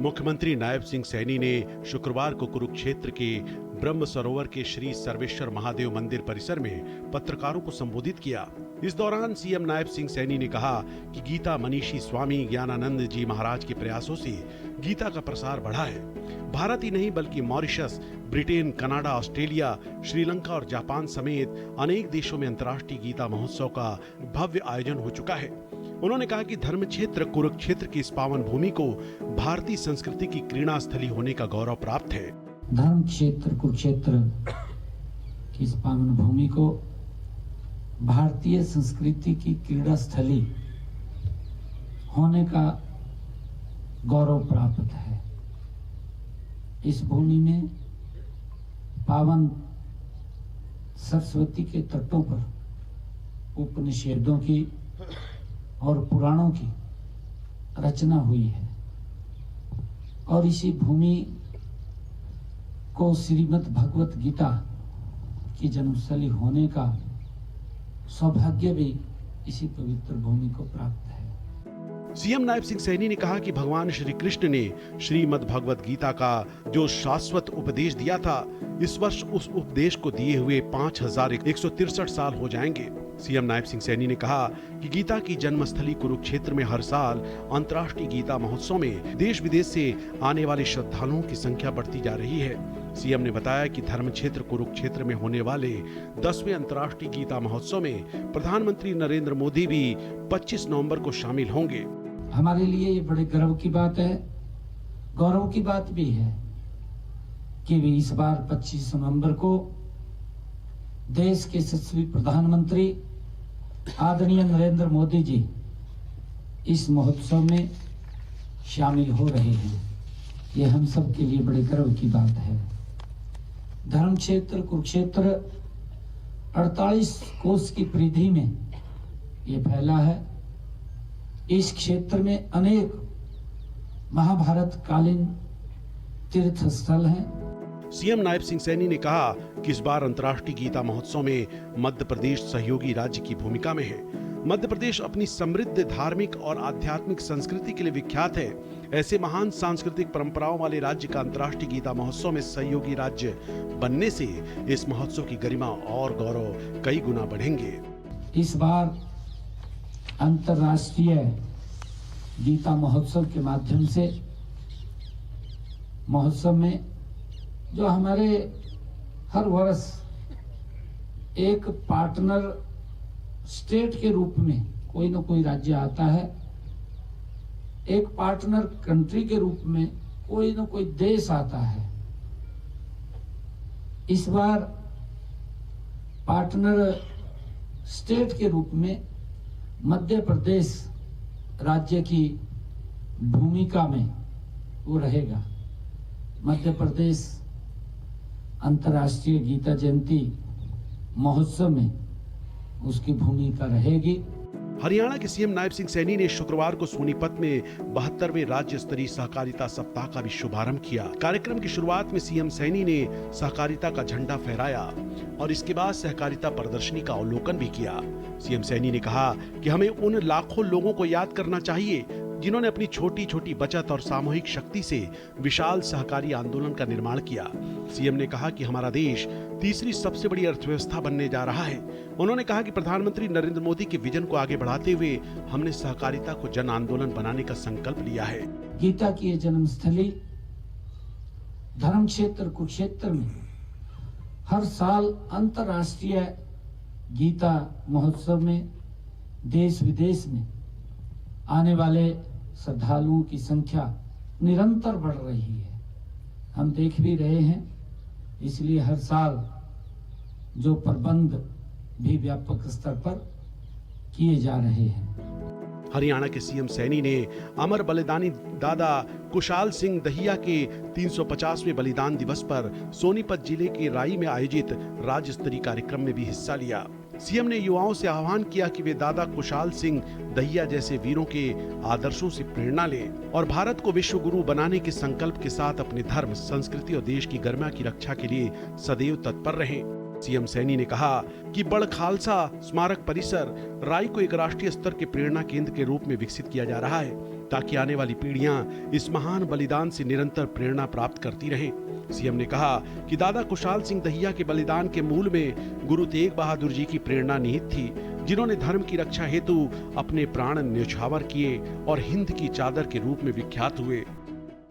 मुख्यमंत्री नायब सिंह सैनी ने शुक्रवार को कुरुक्षेत्र के ब्रह्म सरोवर के श्री सर्वेश्वर महादेव मंदिर परिसर में पत्रकारों को संबोधित किया। इस दौरान सीएम नायब सिंह सैनी ने कहा कि गीता मनीषी स्वामी ज्ञानानंद जी महाराज के प्रयासों से गीता का प्रसार बढ़ा है। भारत ही नहीं बल्कि Mauritius, Britain, Canada, Australia, Sri Lanka और जापान समेत अनेक देशों में अंतर्राष्ट्रीय गीता महोत्सव का भव्य आयोजन हो चुका है। उन्होंने कहा कि धर्म क्षेत्र कुरुक्षेत्र की इस पावन भूमि को भारतीय संस्कृति की क्रीड़ा स्थली होने का गौरव प्राप्त है। धर्म क्षेत्र कुरुक्षेत्र की इस पावन भूमि को भारतीय संस्कृति की क्रीड़ा स्थली होने का गौरव प्राप्त है। इस भूमि में पावन सरस्वती के तटों पर उपनिषदों की और पुराणों की रचना हुई है और इसी भूमि को श्रीमद् भगवत गीता की जन्मस्थली होने का सौभाग्य भी इसी पवित्र भूमि को प्राप्त है। सीएम नायब सिंह सैनी ने कहा कि भगवान श्री कृष्ण ने श्रीमद् भगवत गीता का जो शाश्वत उपदेश दिया था, इस वर्ष उस उपदेश को दिए हुए 5163 साल हो जाएंगे। सीएम नायब सिंह सैनी ने कहा कि गीता की जन्मस्थली कुरुक्षेत्र में हर साल अंतर्राष्ट्रीय गीता महोत्सव में देश विदेश से आने वाले श्रद्धालुओं की संख्या बढ़ती जा रही है। सीएम ने बताया कि धर्म क्षेत्र कुरुक्षेत्र में होने वाले 10वें अंतर्राष्ट्रीय गीता महोत्सव में प्रधानमंत्री नरेंद्र मोदी भी 25 नवंबर को शामिल होंगे। हमारे लिए ये बड़े गर्व की बात है, गौरव की बात भी है कि वे इस बार 25 नवंबर को देश के यशस्वी प्रधानमंत्री आदरणीय नरेंद्र मोदी जी इस महोत्सव में शामिल हो रहे हैं। ये हम सब के लिए बड़े गर्व की बात है। धर्म क्षेत्र कुरुक्षेत्र 48 कोस की परिधि में ये फैला है। इस क्षेत्र में अनेक महाभारत कालीन तीर्थ स्थल हैं। सीएम नायब सिंह सैनी ने कहा कि इस बार अंतर्राष्ट्रीय गीता महोत्सव में मध्य प्रदेश सहयोगी राज्य की भूमिका में है। मध्य प्रदेश अपनी समृद्ध धार्मिक और आध्यात्मिक संस्कृति के लिए विख्यात है। ऐसे महान सांस्कृतिक परंपराओं वाले राज्य का अंतर्राष्ट्रीय गीता महोत्सव में सहयोगी राज्य बनने से इस महोत्सव की गरिमा और गौरव कई गुना बढ़ेंगे। इस बार अंतर्राष्ट्रीय गीता महोत्सव के माध्यम से महोत्सव में जो हमारे हर वर्ष एक पार्टनर स्टेट के रूप में कोई न कोई राज्य आता है, एक पार्टनर कंट्री के रूप में कोई न कोई देश आता है। इस बार पार्टनर स्टेट के रूप में मध्य प्रदेश राज्य की भूमिका में वो रहेगा। मध्य प्रदेश अंतर्राष्ट्रीय गीता जयंती महोत्सव में उसकी भूमिका रहेगी। हरियाणा के सीएम नायब सिंह सैनी ने शुक्रवार को सोनीपत में 72वें राज्य स्तरीय सहकारिता सप्ताह का भी शुभारंभ किया। कार्यक्रम की शुरुआत में सीएम सैनी ने सहकारिता का झंडा फहराया और इसके बाद सहकारिता प्रदर्शनी का अवलोकन भी किया। सीएम सैनी ने कहा कि हमें उन लाखों लोगों को याद करना चाहिए जिन्होंने अपनी छोटी छोटी बचत और सामूहिक शक्ति से विशाल सहकारी आंदोलन का निर्माण किया। सीएम ने कहा कि हमारा देश तीसरी सबसे बड़ी अर्थव्यवस्था बनने जा रहा है। उन्होंने कहा कि प्रधानमंत्री नरेंद्र मोदी के विजन को आगे बढ़ाते हुए हमने सहकारिता को जन आंदोलन बनाने का संकल्प लिया है। गीता की ये जन्मस्थली धर्म क्षेत्र कुरुक्षेत्र में हर साल अंतर्राष्ट्रीय गीता महोत्सव में देश विदेश में आने वाले श्रद्धालुओं की संख्या निरंतर बढ़ रही है। हम देख भी रहे हैं, इसलिए हर साल जो प्रबंध भी व्यापक स्तर पर किए जा रहे हैं। हरियाणा के सीएम सैनी ने अमर बलिदानी दादा कुशाल सिंह दहिया के 350वें बलिदान दिवस पर सोनीपत जिले के राई में आयोजित राज्य स्तरीय कार्यक्रम में भी हिस्सा लिया। सीएम ने युवाओं से आह्वान किया कि वे दादा कुशाल सिंह दहिया जैसे वीरों के आदर्शों से प्रेरणा लें और भारत को विश्व गुरु बनाने के संकल्प के साथ अपने धर्म, संस्कृति और देश की गरिमा की रक्षा के लिए सदैव तत्पर रहें। सीएम सैनी ने कहा कि बड़ खालसा स्मारक परिसर राई को एक राष्ट्रीय स्तर के प्रेरणा केंद्र के रूप में विकसित किया जा रहा है, ताकि आने वाली पीढ़ियां इस महान बलिदान से निरंतर प्रेरणा प्राप्त करती रहें। सीएम ने कहा कि दादा कुशाल सिंह दहिया के बलिदान के मूल में गुरु तेग बहादुर जी की प्रेरणा निहित थी, जिन्होंने धर्म की रक्षा हेतु अपने प्राण न्यौछावर किए और हिंद की चादर के रूप में विख्यात हुए।